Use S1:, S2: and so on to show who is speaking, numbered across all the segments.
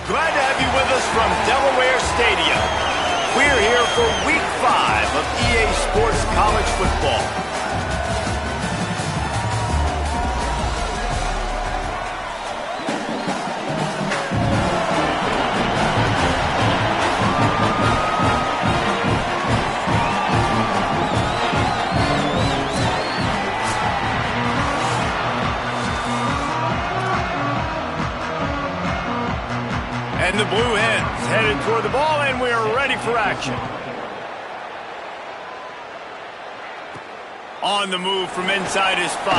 S1: Glad to have you with us from Delaware Stadium. We're here for Week 5 of EA Sports College Football. And the Blue Hens headed toward the ball, and we are ready for action. On the move from inside his 5.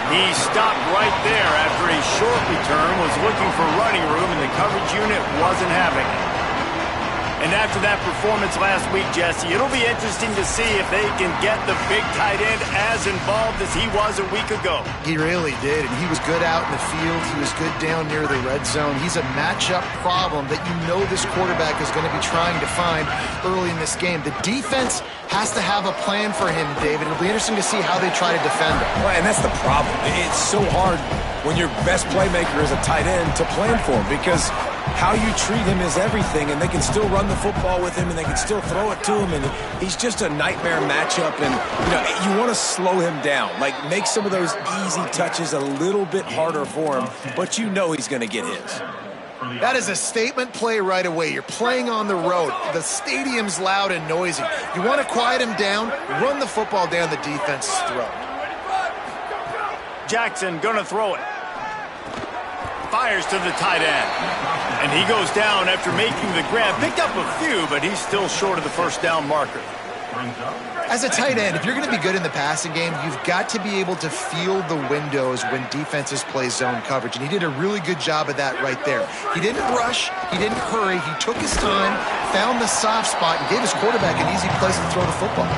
S1: He stopped right there after a short return, was looking for running room, and the coverage unit wasn't having it. And after that performance last week, Jesse, it'll be interesting to see if they can get the big tight end as involved as he was a week ago.
S2: He really did, and he was good out in the field. He was good down near the red zone. He's a matchup problem that you know this quarterback is going to be trying to find early in this game. The defense has to have a plan for him, David. It'll be interesting to see how they try to defend him.
S3: Well, and that's the problem. It's so hard when your best playmaker is a tight end to plan for him, because how you treat him is everything, and they can still run the football with him, and they can still throw it to him, and he's just a nightmare matchup. And you want to slow him down, like make some of those easy touches a little bit harder for him, but you know he's going to get his.
S2: That is a statement play right away. You're playing on the road. The stadium's loud and noisy. You want to quiet him down, run the football down the defense's throat.
S1: Jackson gonna throw it. Fires to the tight end. And he goes down after making the grab. Picked up a few, but he's still short of the first down marker.
S2: As a tight end, if you're going to be good in the passing game, you've got to be able to feel the windows when defenses play zone coverage. And he did a really good job of that right there. He didn't rush. He didn't hurry. He took his time, found the soft spot, and gave his quarterback an easy place to throw the football.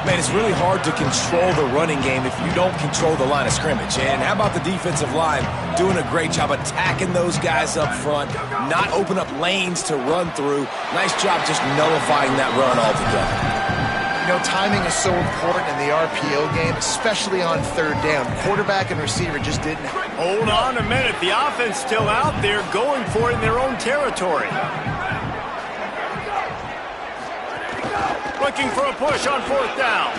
S3: Man, it's really hard to control the running game if you don't control the line of scrimmage. And how about the defensive line doing a great job attacking those guys up front, not open up lanes to run through. Nice job just nullifying that run altogether.
S2: You know, timing is so important in the RPO game, especially on third down. Quarterback and receiver just didn't.
S1: Hold on a minute. The offense still out there going for it in their own territory. Looking for a push on fourth down.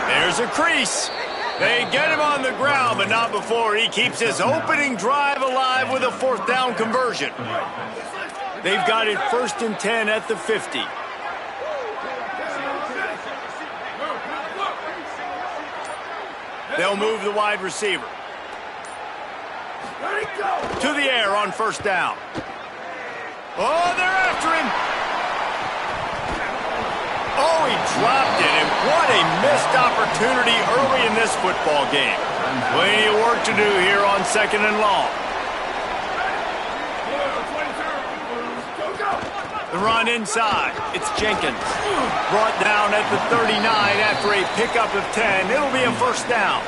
S1: There's a crease. They get him on the ground, but not before he keeps his opening drive alive with a fourth down conversion. They've got it 1st and 10 at the 50. They'll move the wide receiver. To the air on first down. Oh, they're after him. Oh, he dropped it, and what a missed opportunity early in this football game. Plenty of work to do here on 2nd and long. The run inside. It's Jenkins. Brought down at the 39 after a pickup of 10. It'll be a first down.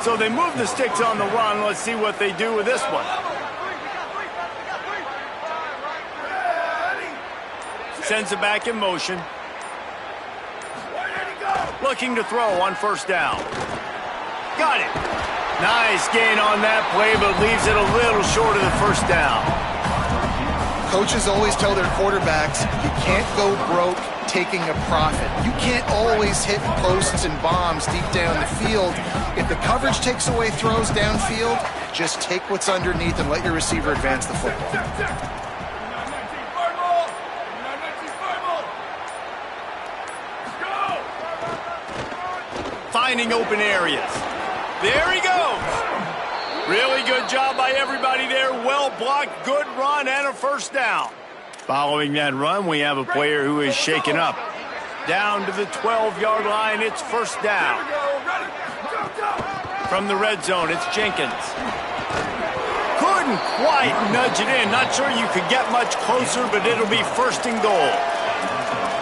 S1: So they move the sticks on the run. Let's see what they do with this one. Sends it back in motion. Looking to throw on first down. Got it. Nice gain on that play, but leaves it a little short of the first down.
S2: Coaches always tell their quarterbacks, you can't go broke taking a profit. You can't always hit posts and bombs deep down the field. If the coverage takes away throws downfield, just take what's underneath and let your receiver advance the football.
S1: Finding open areas. There he goes. Really good job by everybody there. Well blocked, good run, and a first down. Following that run, we have a player who is shaken up. Down to the 12-yard line, it's first down. From the red zone, it's Jenkins. Couldn't quite nudge it in. Not sure you could get much closer, but it'll be 1st and goal.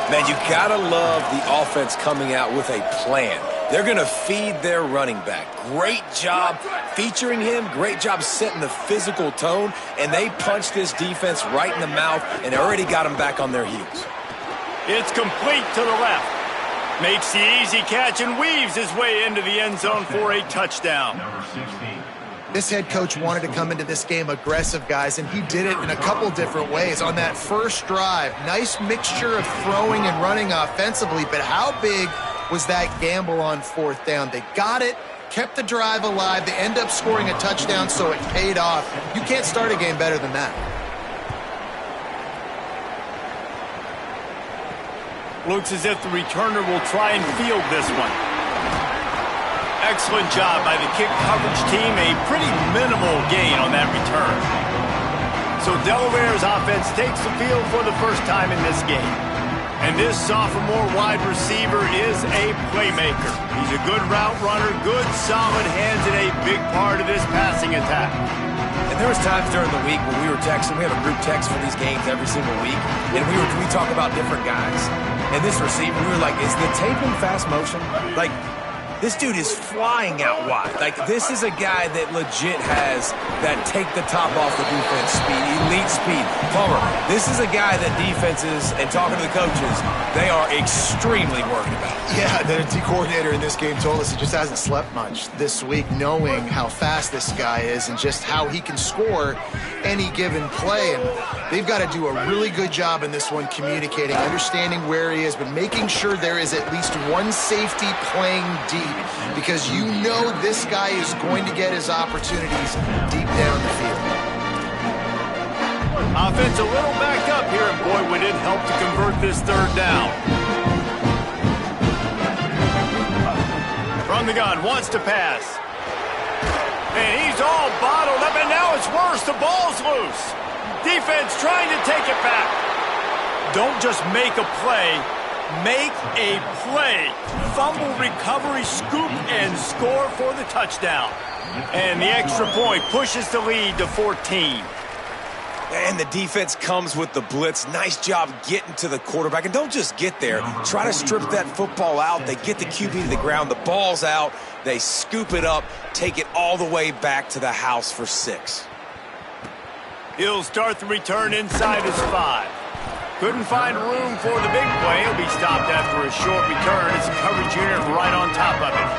S3: Man, you gotta love the offense coming out with a plan. They're going to feed their running back. Great job featuring him. Great job setting the physical tone. And they punched this defense right in the mouth and already got them back on their heels.
S1: It's complete to the left. Makes the easy catch and weaves his way into the end zone for a touchdown.
S2: This head coach wanted to come into this game aggressive, guys, and he did it in a couple different ways. On that first drive, nice mixture of throwing and running offensively, but how big was that gamble on fourth down? They got it, kept the drive alive. They end up scoring a touchdown, so it paid off. You can't start a game better than that.
S1: Looks as if the returner will try and field this one. Excellent job by the kick coverage team. A pretty minimal gain on that return. So Delaware's offense takes the field for the first time in this game. And this sophomore wide receiver is a playmaker. He's a good route runner, good solid hands, and a big part of this passing attack.
S3: And there was times during the week when we were texting. We have a group text for these games every single week. And we talk about different guys. And this receiver, we were like, is the tape in fast motion? Like, this dude is flying out wide. Like, this is a guy that legit has that take the top off the defense speed, elite speed. Palmer, this is a guy that defenses, and talking to the coaches, they are extremely worried about.
S2: Yeah, the D coordinator in this game told us he just hasn't slept much this week, knowing how fast this guy is and just how he can score any given play. And they've got to do a really good job in this one communicating, understanding where he is, but making sure there is at least one safety playing deep, because you know this guy is going to get his opportunities deep down the field.
S1: Offense a little backed up here, and boy, would it help to convert this third down. From the gun, wants to pass. And he's all bottled up, and now it's worse. The ball's loose. Defense trying to take it back. Don't just make a play. Make a play. Fumble, recovery, scoop, and score for the touchdown. And the extra point pushes the lead to 14.
S3: And the defense comes with the blitz. Nice job getting to the quarterback. And don't just get there. Try to strip that football out. They get the QB to the ground. The ball's out. They scoop it up, take it all the way back to the house for 6.
S1: He'll start the return inside his 5. Couldn't find room for the big play. He'll be stopped after a short return. It's a coverage unit right on top of it.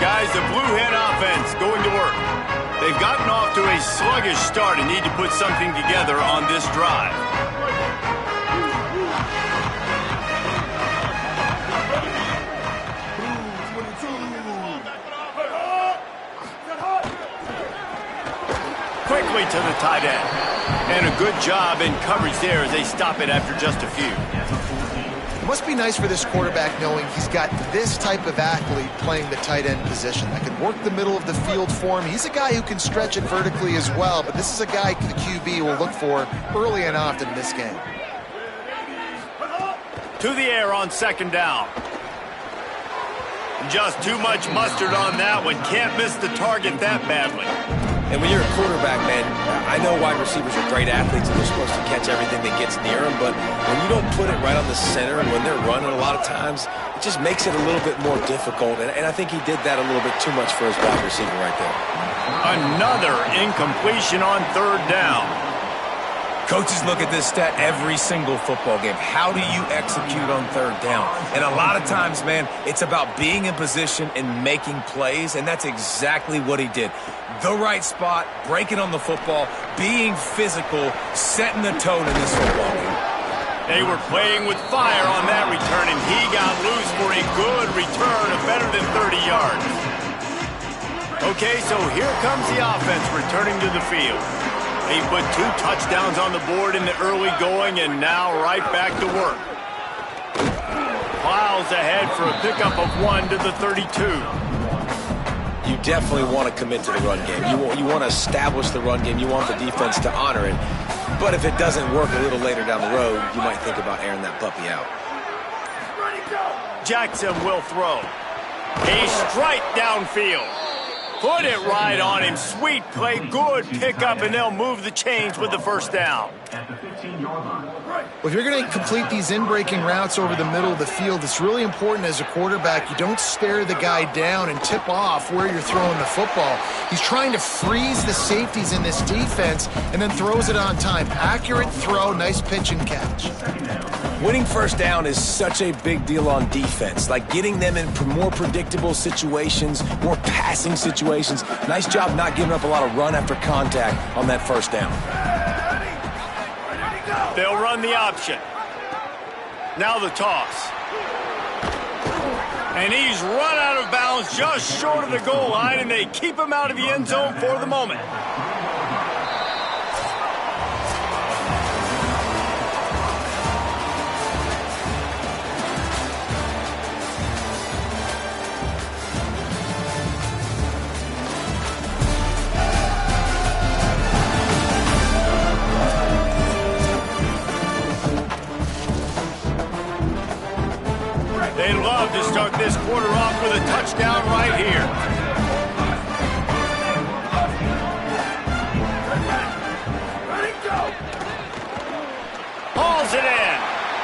S1: Guys, the Blue Hen offense going to work. They've gotten off to a sluggish start and need to put something together on this drive. Quickly to the tight end. And a good job in coverage there as they stop it after just a few.
S2: It must be nice for this quarterback knowing he's got this type of athlete playing the tight end position that can work the middle of the field for him. He's a guy who can stretch it vertically as well, but this is a guy the QB will look for early and often in this game.
S1: To the air on second down. Just too much mustard on that one. Can't miss the target that badly.
S3: And when you're a quarterback, man, I know wide receivers are great athletes and they're supposed to catch everything that gets near them, but when you don't put it right on the center and when they're running a lot of times, it just makes it a little bit more difficult. And I think he did that a little bit too much for his wide receiver right there.
S1: Another incompletion on third down.
S3: Coaches look at this stat every single football game. How do you execute on third down? And a lot of times, man, it's about being in position and making plays, and that's exactly what he did. The right spot, breaking on the football, being physical, setting the tone in this football game.
S1: They were playing with fire on that return, and he got loose for a good return of better than 30 yards. Okay, so here comes the offense returning to the field. They put 2 touchdowns on the board in the early going, and now right back to work. Plows ahead for a pickup of 1 to the 32.
S3: You definitely want to commit to the run game. You want to establish the run game. You want the defense to honor it. But if it doesn't work a little later down the road, you might think about airing that puppy out.
S1: Jackson will throw. A strike downfield. Put it right on him. Sweet play, good pickup, and they'll move the chains with the first down.
S2: Well, if you're going to complete these in-breaking routes over the middle of the field, it's really important as a quarterback you don't stare the guy down and tip off where you're throwing the football. He's trying to freeze the safeties in this defense and then throws it on time. Accurate throw, nice pitch and catch.
S3: Winning first down is such a big deal on defense, like getting them in more predictable situations, more passing situations. Nice job not giving up a lot of run after contact on that first down.
S1: They'll run the option. Now the toss. And he's run out of bounds just short of the goal line, and they keep him out of the end zone for the moment. They'd love to start this quarter off with a touchdown right here. Hauls it in.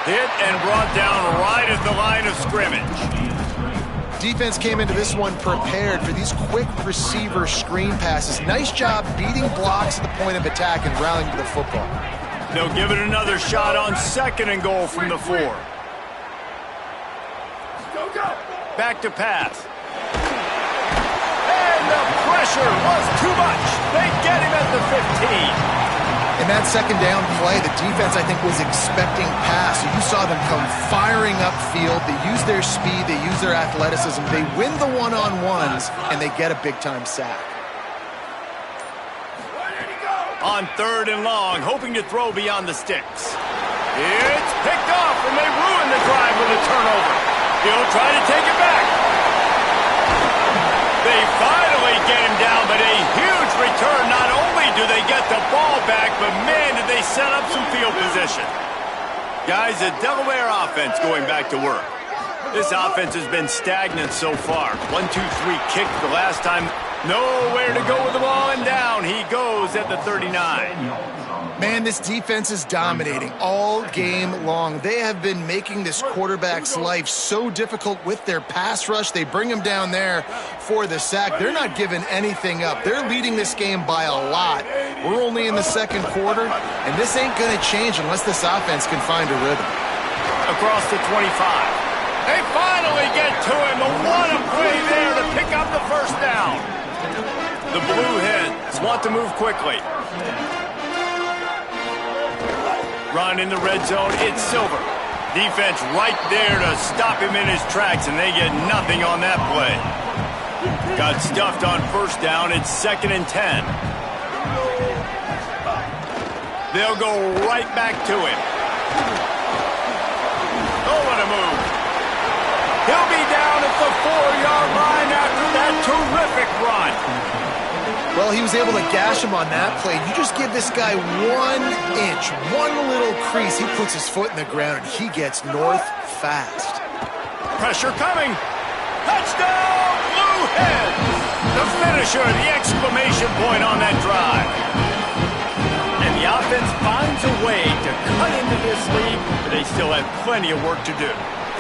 S1: Hit and brought down right at the line of scrimmage.
S2: Defense came into this one prepared for these quick receiver screen passes. Nice job beating blocks at the point of attack and rallying to the football.
S1: They'll give it another shot on 2nd and goal from the 4. Back to pass. And the pressure was too much. They get him at the 15.
S2: In that second down play, the defense, I think, was expecting pass. So you saw them come firing upfield. They use their speed. They use their athleticism. They win the one-on-ones, and they get a big-time sack.
S1: On 3rd and long, hoping to throw beyond the sticks. It's picked off, and they ruin the drive with a turnover. He'll try to take it back. They finally get him down, but a huge return. Not only do they get the ball back, but man, did they set up some field position. Guys, the Delaware offense going back to work. This offense has been stagnant so far. 1-2-3 kick the last time. Nowhere to go with the ball, and down he goes at the 39.
S2: Man, this defense is dominating all game long. They have been making this quarterback's life so difficult with their pass rush. They bring him down there for the sack. They're not giving anything up. They're leading this game by a lot. We're only in the 2nd quarter, and this ain't going to change unless this offense can find a rhythm.
S1: Across the 25. They finally get to him. What a play there to pick up the first down. The Blue Hens want to move quickly. Run in the red zone. It's Silver. Defense right there to stop him in his tracks, and they get nothing on that play. Got stuffed on 1st down. It's 2nd and 10. They'll go right back to him. Oh, what a move. He'll be down at the 4-yard line after that terrific run.
S2: Well, he was able to gash him on that play. You just give this guy 1 inch, one little crease. He puts his foot in the ground, and he gets north fast.
S1: Pressure coming. Touchdown, Blue Hens. The finisher, the exclamation point on that drive. And the offense finds a way to cut into this lead, but they still have plenty of work to do.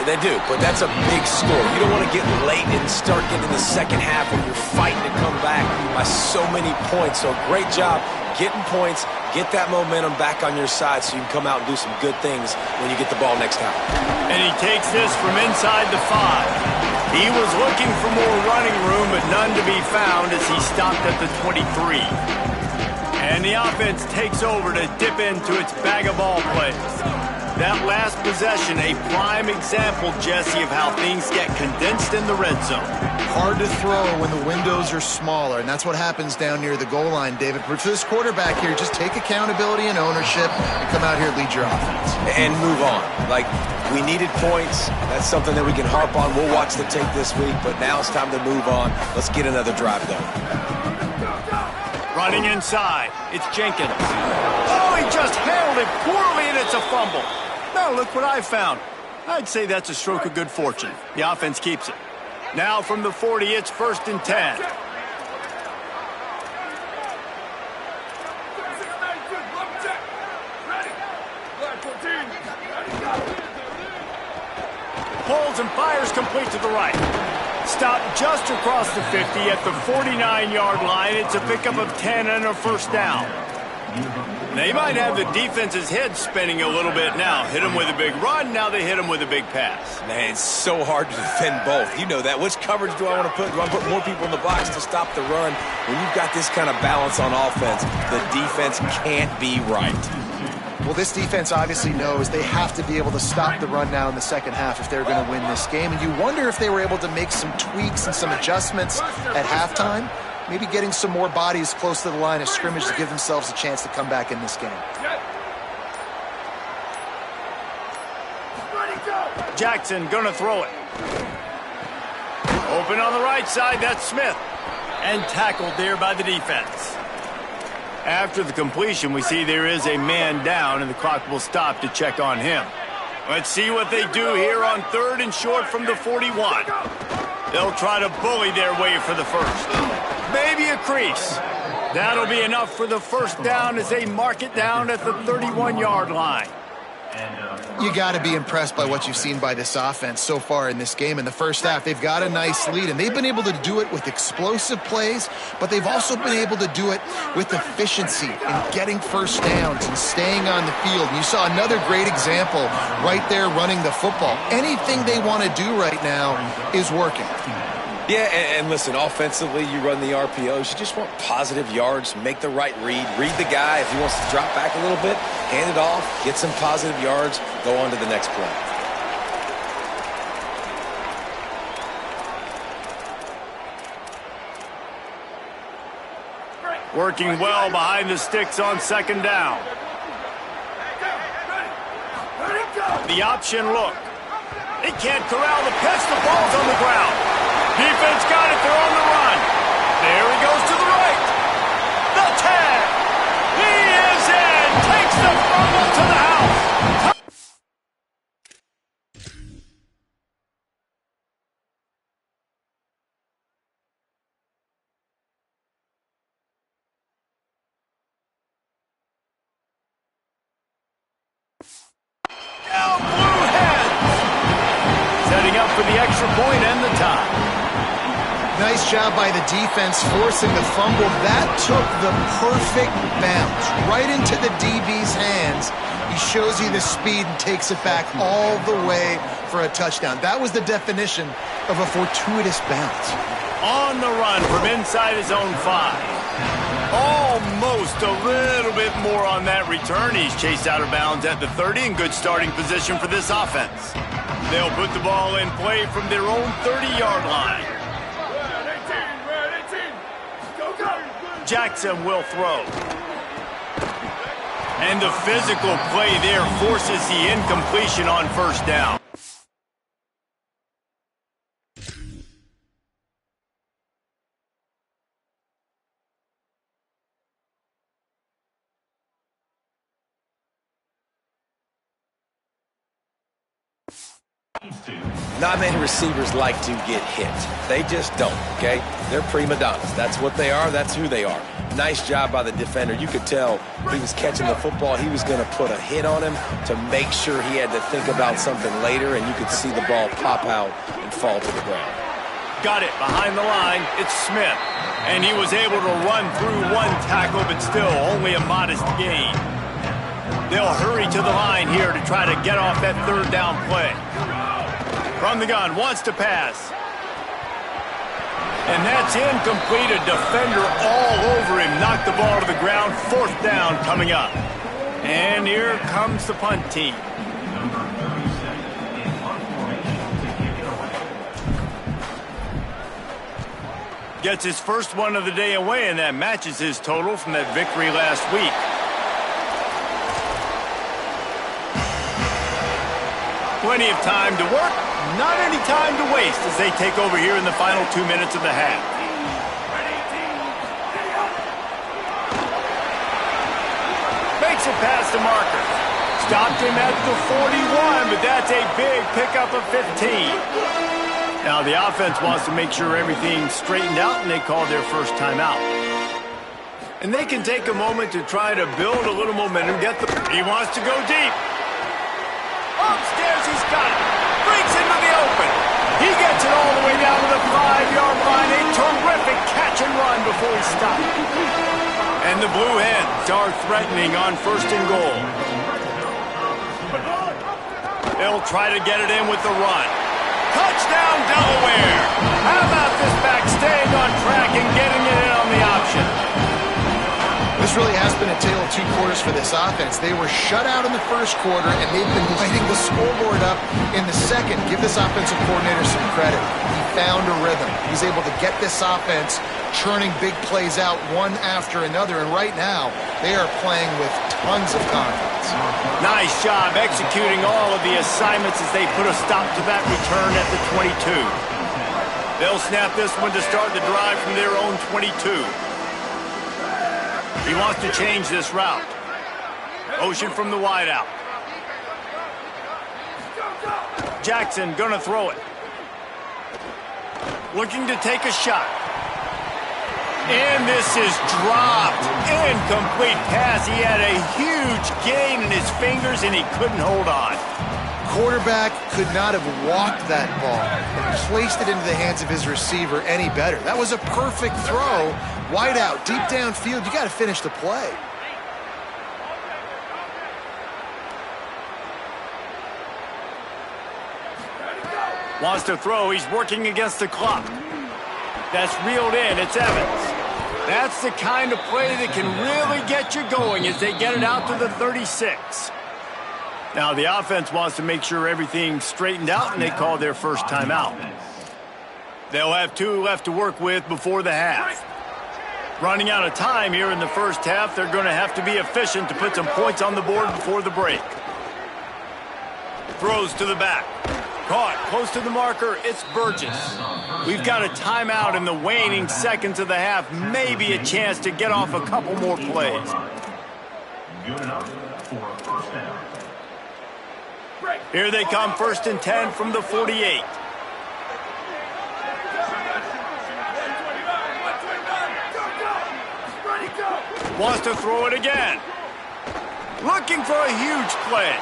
S3: They do, but that's a big score. You don't want to get late and start getting the second half when you're fighting to come back by so many points. So great job getting points, get that momentum back on your side so you can come out and do some good things when you get the ball next time.
S1: And he takes this from inside the 5. He was looking for more running room, but none to be found as he stopped at the 23. And the offense takes over to dip into its bag of ball plays. That last possession, a prime example, Jesse, of how things get condensed in the red zone.
S2: Hard to throw when the windows are smaller, and that's what happens down near the goal line, David. But for this quarterback here, just take accountability and ownership and come out here and lead your offense.
S3: And move on. Like, we needed points. That's something that we can harp on. We'll watch the tape this week, but now it's time to move on. Let's get another drive done.
S1: Running inside, it's Jenkins. Oh, he just handled it poorly, and it's a fumble. Now look what I found. I'd say that's a stroke of good fortune. The offense keeps it. Now from the 40, it's 1st and 10. Pulls and fires complete to the right. Stopped just across the 50 at the 49-yard line. It's a pickup of 10 and a 1st down. They might have the defense's head spinning a little bit now. Hit them with a big run, now they hit them with a big pass.
S3: Man, it's so hard to defend both. You know that. Which coverage do I want to put? Do I put more people in the box to stop the run? When you've got this kind of balance on offense, the defense can't be right.
S2: Well, this defense obviously knows they have to be able to stop the run now in the second half if they're going to win this game. And you wonder if they were able to make some tweaks and some adjustments at halftime. Maybe getting some more bodies close to the line of scrimmage to give themselves a chance to come back in this game.
S1: Jackson gonna throw it. Open on the right side, that's Smith. And tackled there by the defense. After the completion, we see there is a man down, and the clock will stop to check on him. Let's see what they do here on 3rd and short from the 41. They'll try to bully their way for the first. Maybe a crease. That'll be enough for the first down as they mark it down at the 31-yard line.
S2: You got to be impressed by what you've seen by this offense so far in this game. In the first half, they've got a nice lead, and they've been able to do it with explosive plays, but they've also been able to do it with efficiency and getting first downs and staying on the field. And you saw another great example right there running the football. Anything they want to do right now is working.
S3: Yeah, and listen, offensively, you run the RPOs. You just want positive yards, make the right read the guy. If he wants to drop back a little bit, hand it off, get some positive yards, go on to the next play.
S1: Working well behind the sticks on 2nd down. The option look. They can't corral the pitch. The ball's on the ground. Defense got it. They're on the run. There he goes to the right. The tag. He is in. Takes the fumble to the house. Down blue heads. Setting up for the extra point and the tie.
S2: Nice job by the defense forcing the fumble. That took the perfect bounce right into the DB's hands. He shows you the speed and takes it back all the way for a touchdown. That was the definition of a fortuitous bounce.
S1: On the run from inside his own 5. Almost a little bit more on that return. He's chased out of bounds at the 30 in good starting position for this offense. They'll put the ball in play from their own 30-yard line. Jackson will throw. And the physical play there forces the incompletion on 1st down.
S3: Not many receivers like to get hit. They just don't, okay? They're prima donnas. That's what they are. That's who they are. Nice job by the defender. You could tell he was catching the football. He was going to put a hit on him to make sure he had to think about something later, and you could see the ball pop out and fall to the ground.
S1: Got it behind the line. It's Smith. And he was able to run through one tackle, but still only a modest gain. They'll hurry to the line here to try to get off that 3rd down play. From the gun, wants to pass. And that's incomplete. A defender all over him. Knocked the ball to the ground. 4th down coming up. And here comes the punt team. Gets his first one of the day away, and that matches his total from that victory last week. Plenty of time to work, not any time to waste as they take over here in the final 2 minutes of the half. Makes it past the marker. Stopped him at the 41, but that's a big pickup of 15. Now the offense wants to make sure everything's straightened out, and they call their first timeout. And they can take a moment to try to build a little momentum. He wants to go deep. Upstairs, he's got it. Breaks into the open. He gets it all the way down to the 5-yard line. A terrific catch and run before he stopped. And the Blue Hens are threatening on 1st and goal. They'll try to get it in with the run. Touchdown, Delaware! How about this back staying on track and getting it in on the option?
S2: This really has been a tale of two quarters for this offense. They were shut out in the first quarter, and they've been lighting the scoreboard up in the second. Give this offensive coordinator some credit. He found a rhythm. He's able to get this offense churning big plays out one after another, and right now, they are playing with tons of confidence.
S1: Nice job executing all of the assignments as they put a stop to that return at the 22. They'll snap this one to start the drive from their own 22. He wants to change this route. Motion from the wideout. Jackson gonna throw it. Looking to take a shot. And this is dropped. Incomplete pass. He had a huge gain in his fingers and he couldn't hold on.
S2: Quarterback could not have walked that ball and placed it into the hands of his receiver any better. That was a perfect throw. Wide out, deep downfield. You got to finish the play.
S1: Wants to throw. He's working against the clock. That's reeled in. It's Evans. That's the kind of play that can really get you going as they get it out to the 36. Now, the offense wants to make sure everything's straightened out, and they call their first timeout. They'll have 2 left to work with before the half. Running out of time here in the first half, they're going to have to be efficient to put some points on the board before the break. Throws to the back. Caught close to the marker. It's Burgess. We've got a timeout in the waning seconds of the half. Maybe a chance to get off a couple more plays.
S4: Good enough for a first down.
S1: Here they come, 1st and 10 from the 48. Wants to throw it again. Looking for a huge play.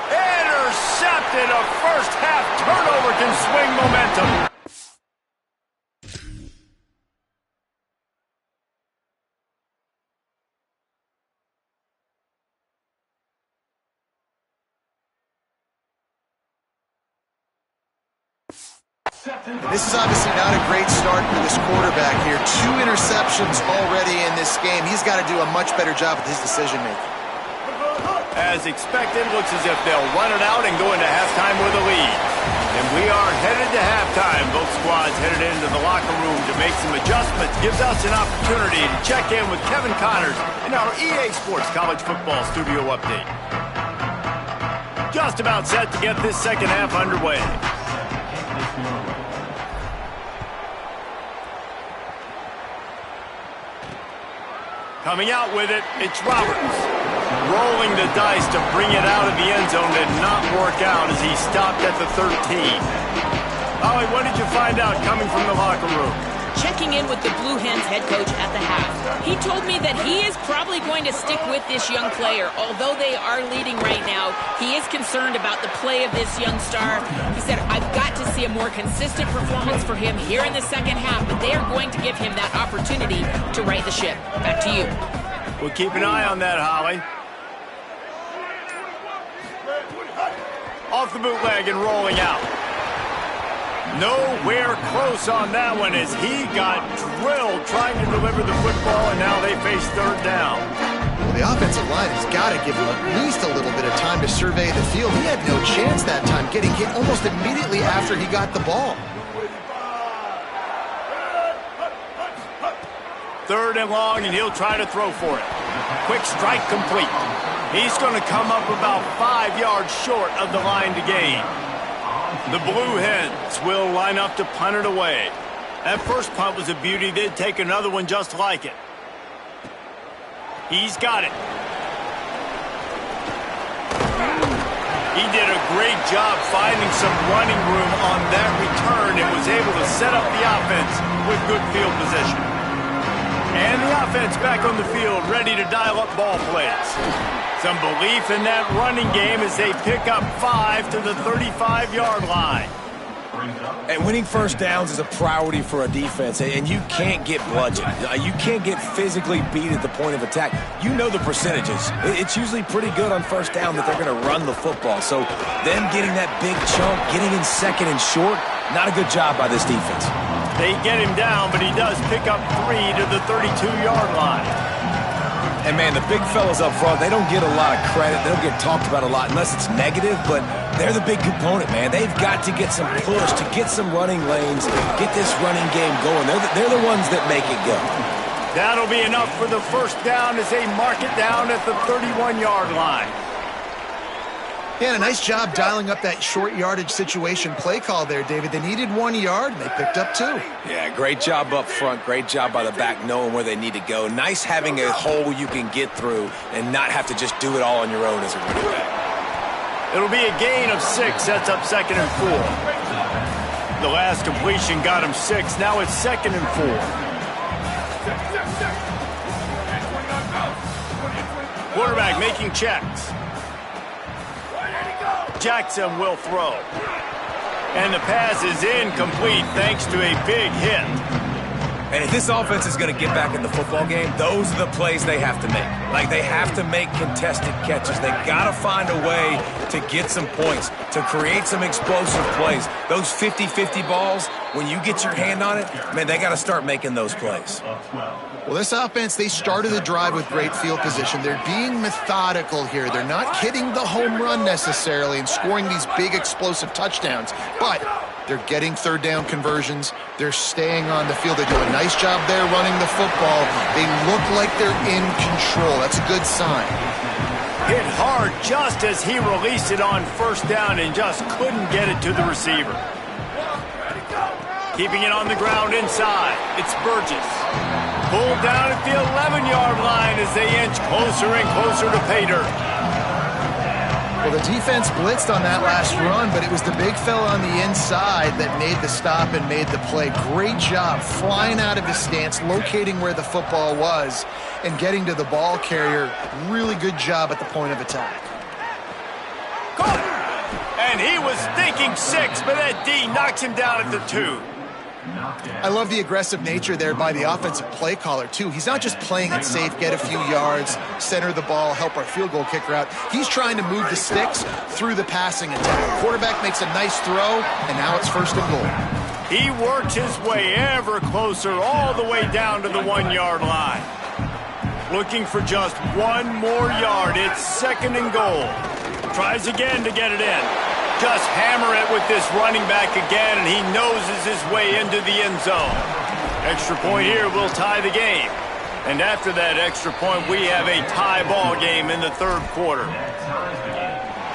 S1: Intercepted. A first half turnover can swing momentum.
S2: This is obviously not a great start for this quarterback here. 2 interceptions already in this game. He's got to do a much better job with his decision-making.
S1: As expected, looks as if they'll run it out and go into halftime with a lead. And we are headed to halftime. Both squads headed into the locker room to make some adjustments. Gives us an opportunity to check in with Kevin Connors in our EA Sports College Football Studio Update. Just about set to get this second half underway. Coming out with it, it's Roberts. Rolling the dice to bring it out of the end zone did not work out as he stopped at the 13. Ollie, what did you find out coming from the locker room?
S5: Checking in with the Blue Hens head coach at the half. He told me that he is probably going to stick with this young player. Although they are leading right now, he is concerned about the play of this young star. He said, I've got to see a more consistent performance for him here in the second half, but they are going to give him that opportunity to right the ship. Back to you.
S1: We'll keep an eye on that, Holly. Off the bootleg and rolling out. Nowhere close on that one as he got drilled trying to deliver the football, and now they face 3rd down.
S2: Well, the offensive line has got to give him at least a little bit of time to survey the field. He had no chance that time, getting hit almost immediately after he got the ball.
S1: 3rd and long, and he'll try to throw for it. Quick strike complete. He's going to come up about 5 yards short of the line to gain. The Blue Hens will line up to punt it away. That first punt was a beauty. They'd take another one just like it. He's got it. He did a great job finding some running room on that return and was able to set up the offense with good field position. And the offense back on the field, ready to dial up ball plays. Some belief in that running game as they pick up 5 to the 35-yard line.
S3: And winning first downs is a priority for a defense, and you can't get bludgeoned. You can't get physically beat at the point of attack. You know the percentages. It's usually pretty good on first down that they're going to run the football. So them getting that big chunk, getting in second and short, not a good job by this defense.
S1: They get him down, but he does pick up 3 to the 32-yard line.
S3: And, man, the big fellas up front, they don't get a lot of credit. They don't get talked about a lot unless it's negative, but they're the big component, man. They've got to get some push, to get some running lanes, get this running game going. They're the ones that make it go.
S1: That'll be enough for the first down as they mark it down at the 31-yard line.
S2: Yeah, and a nice job dialing up that short yardage situation play call there, David. They needed 1 yard, and they picked up 2.
S3: Yeah, great job up front. Great job by the back knowing where they need to go. Nice having a hole you can get through and not have to just do it all on your own as a running back.
S1: It'll be a gain of 6. Sets up 2nd and 4. The last completion got him 6. Now it's 2nd and 4. Quarterback making checks. Jackson will throw. And the pass is incomplete thanks to a big hit.
S3: And if this offense is going to get back in the football game, those are the plays they have to make. Like, they have to make contested catches. They got to find a way to get some points, to create some explosive plays. Those 50-50 balls, when you get your hand on it, man, they got to start making those plays.
S2: Well, this offense, they started the drive with great field position. They're being methodical here. They're not hitting the home run necessarily and scoring these big explosive touchdowns, but they're getting third down conversions. They're staying on the field. They do a nice job there running the football. They look like they're in control. That's a good sign.
S1: Hit hard just as he released it on first down and just couldn't get it to the receiver. Keeping it on the ground inside. It's Burgess. Pulled down at the 11-yard line as they inch closer and closer to pay dirt.
S2: Well, the defense blitzed on that last run, but it was the big fella on the inside that made the stop and made the play. Great job flying out of his stance, locating where the football was, and getting to the ball carrier. Really good job at the point of attack.
S1: Caught! And he was thinking 6, but that D knocks him down at the 2.
S2: I love the aggressive nature there by the offensive play caller, too. He's not just playing it safe, get a few yards, center the ball, help our field goal kicker out. He's trying to move the sticks through the passing attack. Quarterback makes a nice throw, and now it's 1st and goal.
S1: He works his way ever closer all the way down to the 1-yard line. Looking for just 1 more yard. It's 2nd and goal. Tries again to get it in. Just hammer it with this running back again, and he noses his way into the end zone. Extra point here will tie the game. And after that extra point, we have a tie ball game in the 3rd quarter.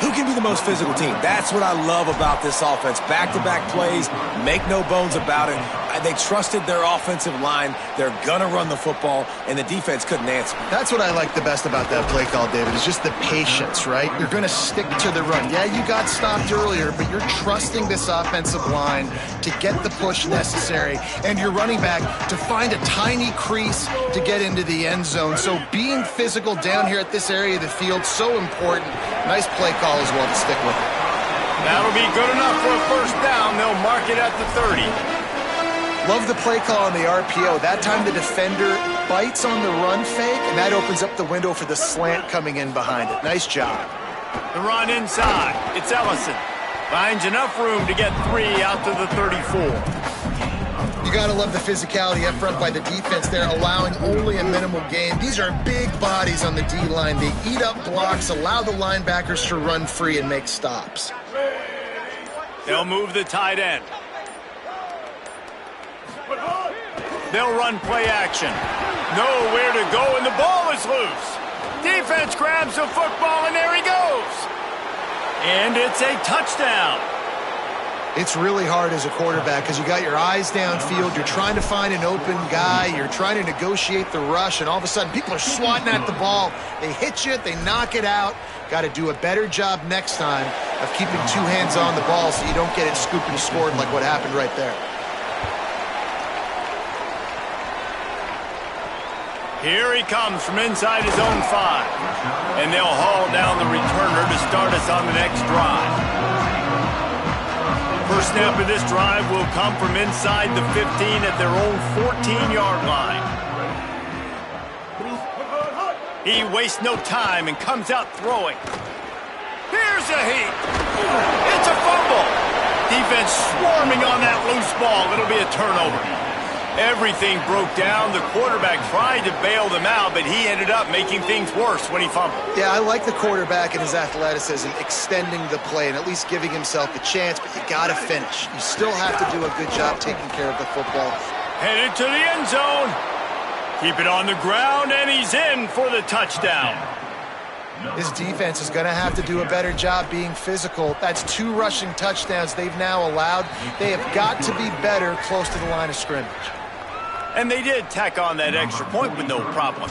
S3: Who can be the most physical team? That's what I love about this offense. Back-to-back plays, make no bones about it. They trusted their offensive line. They're going to run the football, and the defense couldn't answer.
S2: That's what I like the best about that play call, David, is just the patience, right? You're going to stick to the run. Yeah, you got stopped earlier, but you're trusting this offensive line to get the push necessary, and your running back to find a tiny crease to get into the end zone. So being physical down here at this area of the field, so important. Nice play call as well to stick with it.
S1: That'll be good enough for a first down. They'll mark it at the 30.
S2: Love the play call on the RPO. That time the defender bites on the run fake, and that opens up the window for the slant coming in behind it. Nice job.
S1: The run inside. It's Ellison. Finds enough room to get 3 out to the 34.
S2: You got to love the physicality up front by the defense there, allowing only a minimal gain. These are big bodies on the D-line. They eat up blocks, allow the linebackers to run free and make stops.
S1: They'll move the tight end. They'll run play action. Nowhere to go, and the ball is loose. Defense grabs the football, and there he goes. And it's a touchdown.
S2: It's really hard as a quarterback because you got your eyes downfield. You're trying to find an open guy. You're trying to negotiate the rush, and all of a sudden people are swatting at the ball. They hit you. They knock it out. Got to do a better job next time of keeping 2 hands on the ball so you don't get it scooped and scored like what happened right there.
S1: Here he comes from inside his own 5. And they'll haul down the returner to start us on the next drive. First snap of this drive will come from inside the 15 at their own 14-yard line. He wastes no time and comes out throwing. Here's a heat. It's a fumble. Defense swarming on that loose ball. It'll be a turnover. Everything broke down. The quarterback tried to bail them out, but he ended up making things worse when he fumbled.
S2: Yeah, I like the quarterback and his athleticism, extending the play and at least giving himself a chance, but you got to finish. You still have to do a good job taking care of the football.
S1: Headed to the end zone. Keep it on the ground, and he's in for the touchdown.
S2: His defense is going to have to do a better job being physical. That's 2 rushing touchdowns they've now allowed. They have got to be better close to the line of scrimmage.
S1: And they did tack on that extra point with no problem.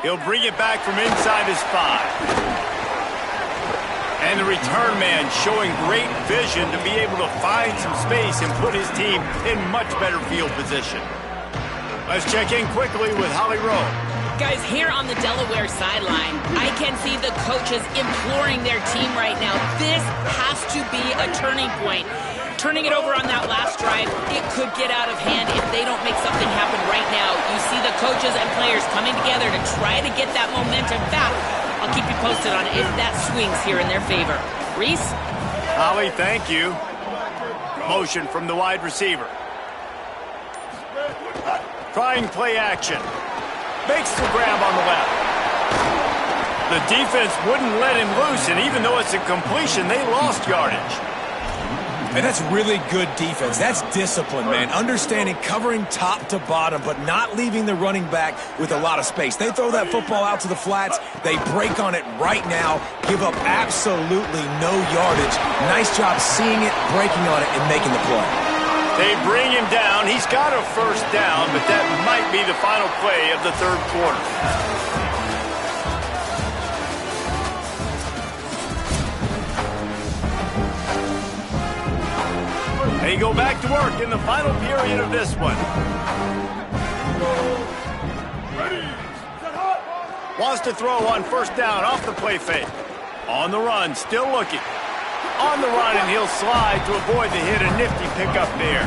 S1: He'll bring it back from inside his 5. And the return man showing great vision to be able to find some space and put his team in much better field position. Let's check in quickly with Holly Rowe.
S5: Guys, here on the Delaware sideline, I can see the coaches imploring their team right now. This has to be a turning point. Turning it over on that last drive, it could get out of hand if they don't make something happen right now. You see the coaches and players coming together to try to get that momentum back. I'll keep you posted on if that swings here in their favor. Reese?
S1: Holly, thank you. Motion from the wide receiver. Trying play action. Makes the grab on the left. The defense wouldn't let him loose, and even though it's a completion, they lost yardage.
S3: And that's really good defense. That's discipline, man. Understanding, covering top to bottom, but not leaving the running back with a lot of space. They throw that football out to the flats. They break on it right now, give up absolutely no yardage. Nice job seeing it, breaking on it, and making the play.
S1: They bring him down. He's got a first down, but that might be the final play of the third quarter. They go back to work in the final period of this one. Wants to throw on first down off the play fake. On the run, still looking. On the run, and he'll slide to avoid the hit. A nifty pickup there.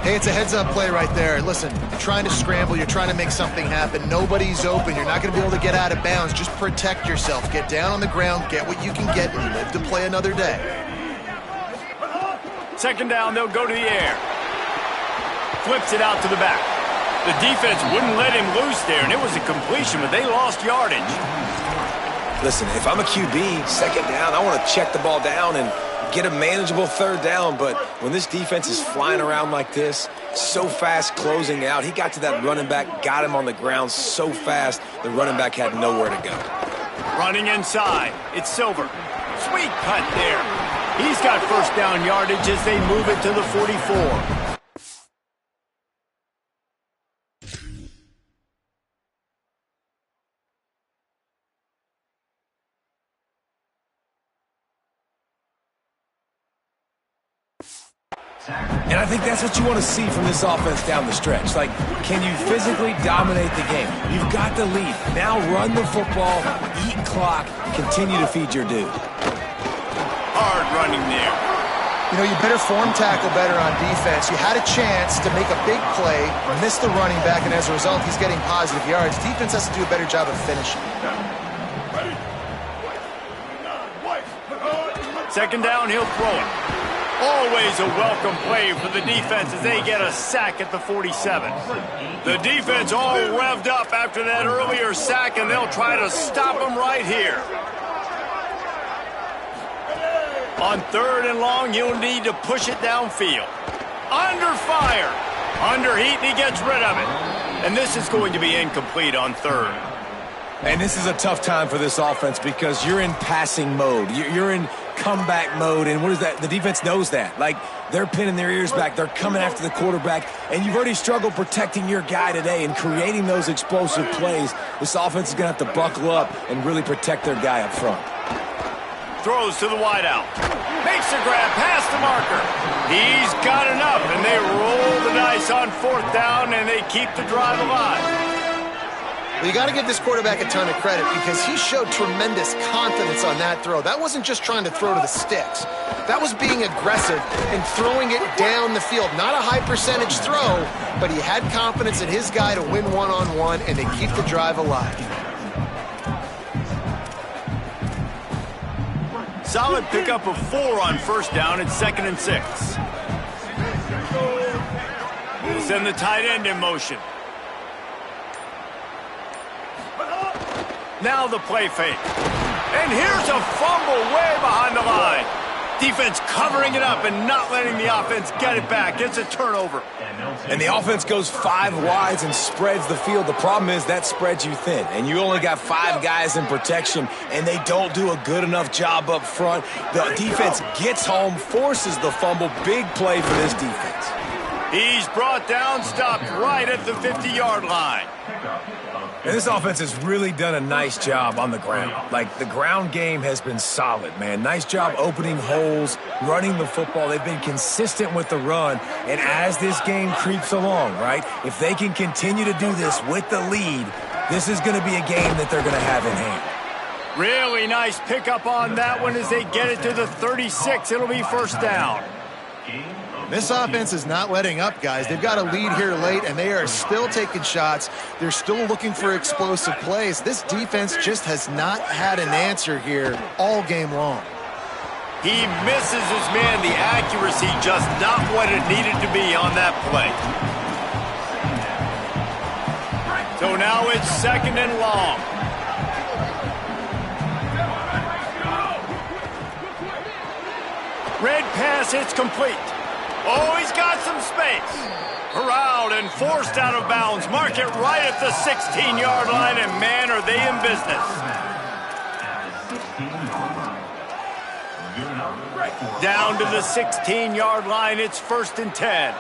S2: Hey, it's a heads-up play right there. Listen, you're trying to scramble. You're trying to make something happen. Nobody's open. You're not going to be able to get out of bounds. Just protect yourself. Get down on the ground. Get what you can get and live to play another day.
S1: Second down, they'll go to the air. Flips it out to the back. The defense wouldn't let him loose there, and it was a completion, but they lost yardage.
S3: Listen, if I'm a QB, second down, I want to check the ball down and get a manageable third down, but when this defense is flying around like this, so fast closing out, he got to that running back, got him on the ground so fast, the running back had nowhere to go.
S1: Running inside, it's Silver. Sweet cut there. He's got first down yardage as they move it to the 44.
S3: And I think that's what you want to see from this offense down the stretch. Like, can you physically dominate the game? You've got the lead. Now run the football, eat clock, continue to feed your dude.
S1: Hard running there.
S2: You know, you better form tackle better on defense. You had a chance to make a big play, missed the running back, and as a result, he's getting positive yards. Defense has to do a better job of finishing.
S1: Second down, he'll throw it. Always a welcome play for the defense as they get a sack at the 47. The defense all revved up after that earlier sack, and they'll try to stop them right here. On third and long, you'll need to push it downfield. Under fire. Under heat, and he gets rid of it. And this is going to be incomplete on third.
S3: And this is a tough time for this offense because you're in passing mode. You're in comeback mode, and what is that? The defense knows that. Like, they're pinning their ears back. They're coming after the quarterback, and you've already struggled protecting your guy today and creating those explosive plays. This offense is going to have to buckle up and really protect their guy up front.
S1: Throws to the wideout. Makes the grab past the marker. He's got enough, and they roll the dice on fourth down, and they keep the drive alive.
S2: Well, you got to give this quarterback a ton of credit because he showed tremendous confidence on that throw. That wasn't just trying to throw to the sticks. That was being aggressive and throwing it down the field. Not a high percentage throw, but he had confidence in his guy to win one-on-one and to keep the drive alive.
S1: Solid pickup of 4 on first down. It's 2nd and 6. We'll send the tight end in motion. Now the play fake. And here's a fumble way behind the line. Defense covering it up and not letting the offense get it back. It's a turnover.
S3: And the offense goes 5 wides and spreads the field. The problem is that spreads you thin. And you only got 5 guys in protection, and they don't do a good enough job up front. The defense gets home, forces the fumble. Big play for this defense.
S1: He's brought down, stopped right at the 50-yard line.
S3: And this offense has really done a nice job on the ground. Like, the ground game has been solid, man. Nice job opening holes, running the football. They've been consistent with the run. And as this game creeps along, right, if they can continue to do this with the lead, this is going to be a game that they're going to have in hand.
S1: Really nice pickup on that one as they get it to the 36. It'll be first down.
S2: This offense is not letting up, guys. They've got a lead here late, and they are still taking shots. They're still looking for explosive plays. This defense just has not had an answer here all game long.
S1: He misses his man. The accuracy just not what it needed to be on that play. So now it's 2nd and long. Red pass hits complete. Oh, he's got some space. Corralled and forced out of bounds. Mark it right at the 16-yard line, and man, are they in business. Down to the 16-yard line, it's 1st and 10.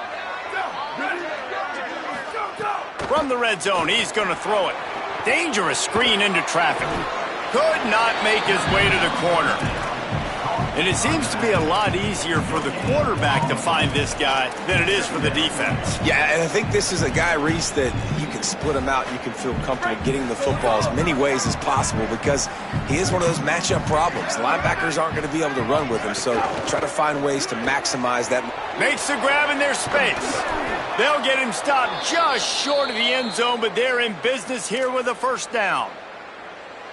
S1: From the red zone, he's going to throw it. Dangerous screen into traffic. Could not make his way to the corner. And it seems to be a lot easier for the quarterback to find this guy than it is for the defense.
S3: Yeah, and I think this is a guy, Reese, that you can split him out. You can feel comfortable getting the football as many ways as possible because he is one of those matchup problems. Linebackers aren't going to be able to run with him, so try to find ways to maximize that.
S1: Makes the grab in their space. They'll get him stopped just short of the end zone, but they're in business here with a first down.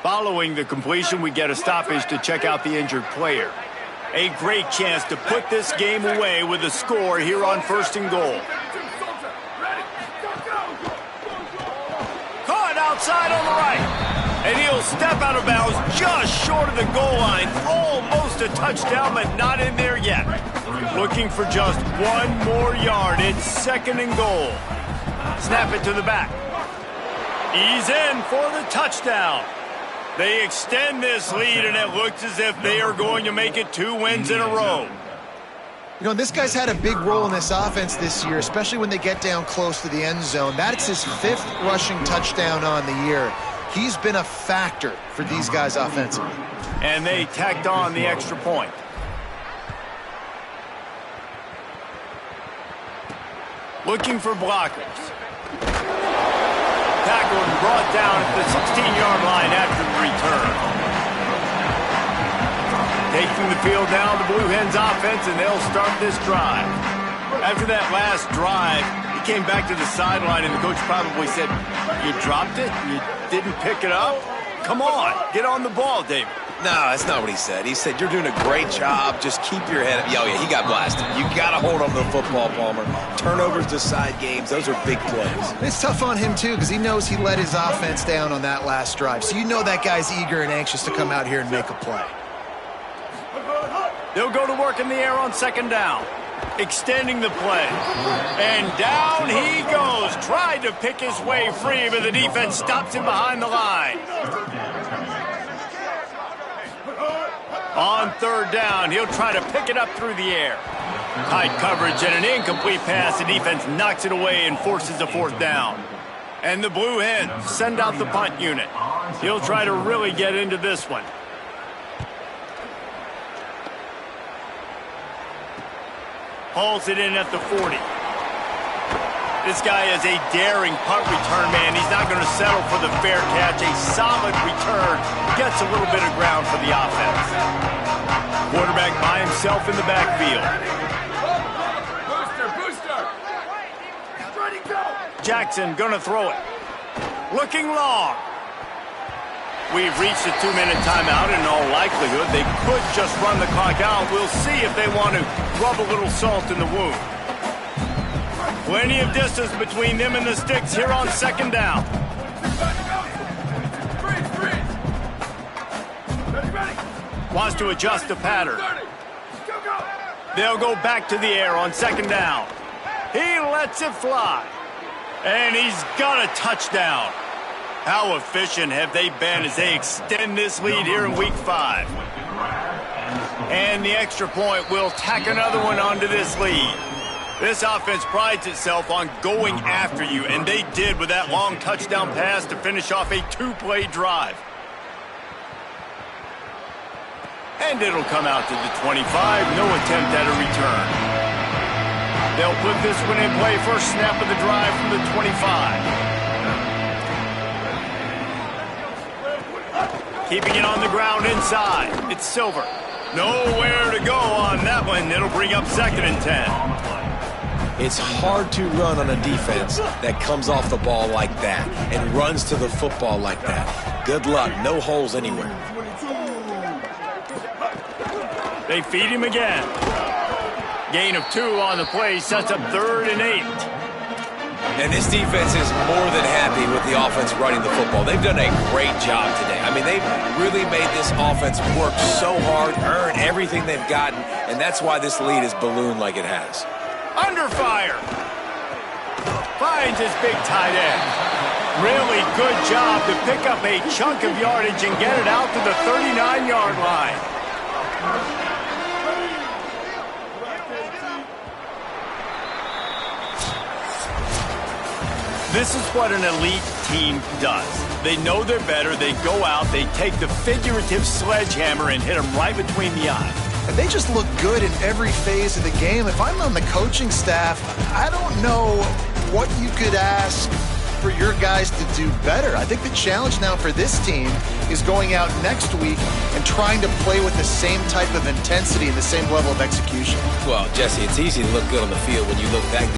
S1: Following the completion, we get a stoppage to check out the injured player. A great chance to put this game away with a score here on 1st and goal. Caught outside on the right. And he'll step out of bounds just short of the goal line. Almost a touchdown, but not in there yet. Looking for just 1 more yard. It's 2nd and goal. Snap it to the back. He's in for the touchdown. They extend this lead, and it looks as if they are going to make it 2 wins in a row.
S2: You know, this guy's had a big role in this offense this year, especially when they get down close to the end zone. That's his 5th rushing touchdown on the year. He's been a factor for these guys offensively.
S1: And they tacked on the extra point. Looking for blockers. Tackled and brought down at the 16-yard line after the return. Taking the field down, the Blue Hens offense, and they'll start this drive. After that last drive, he came back to the sideline, and the coach probably said, "You dropped it? You didn't pick it up? Come on, get on the ball, David."
S3: No, that's not what he said. He said, you're doing a great job. Just keep your head up. Oh, yeah, he got blasted. You got to hold on to the football, Palmer. Turnovers decide games. Those are big plays.
S2: It's tough on him, too, because he knows he let his offense down on that last drive. So you know that guy's eager and anxious to come out here and make a play.
S1: They'll go to work in the air on 2nd down. Extending the play. And down he goes. Tried to pick his way free, but the defense stops him behind the line. On 3rd down, he'll try to pick it up through the air. Tight coverage and an incomplete pass. The defense knocks it away and forces a 4th down. And the Blue Hens send out the punt unit. He'll try to really get into this one. Hauls it in at the 40. This guy is a daring punt return man. He's not going to settle for the fair catch. A solid return gets a little bit of ground for the offense. Quarterback by himself in the backfield.
S6: Booster. Ready, go.
S1: Jackson going to throw it. Looking long. We've reached a 2-minute timeout. In all likelihood, they could just run the clock out. We'll see if they want to rub a little salt in the wound. Plenty of distance between them and the sticks here on second down.
S6: Freeze. Ready.
S1: Wants to adjust the pattern. They'll go back to the air on second down. He lets it fly. And he's got a touchdown. How efficient have they been as they extend this lead here in Week 5? And the extra point will tack another one onto this lead. This offense prides itself on going after you, and they did with that long touchdown pass to finish off a 2-play drive. And it'll come out to the 25, no attempt at a return. They'll put this one in play first snap of the drive from the 25. Keeping it on the ground inside. It's Silver. Nowhere to go on that one. It'll bring up 2nd and 10.
S3: It's hard to run on a defense that comes off the ball like that and runs to the football like that. Good luck. No holes anywhere.
S1: They feed him again. Gain of 2 on the play sets up 3rd and 8.
S3: And this defense is more than happy with the offense running the football. They've done a great job today. I mean, they've really made this offense work so hard, earn everything they've gotten, and that's why this lead is ballooned like it has.
S1: Under fire. Finds his big tight end. Really good job to pick up a chunk of yardage and get it out to the 39-yard line. This is what an elite team does. They know they're better. They go out. They take the figurative sledgehammer and hit them right between the eyes.
S2: And they just look good in every phase of the game. If I'm on the coaching staff, I don't know what you could ask for your guys to do better. I think the challenge now for this team is going out next week and trying to play with the same type of intensity and the same level of execution.
S3: Well, Jesse, it's easy to look good on the field when you look that good.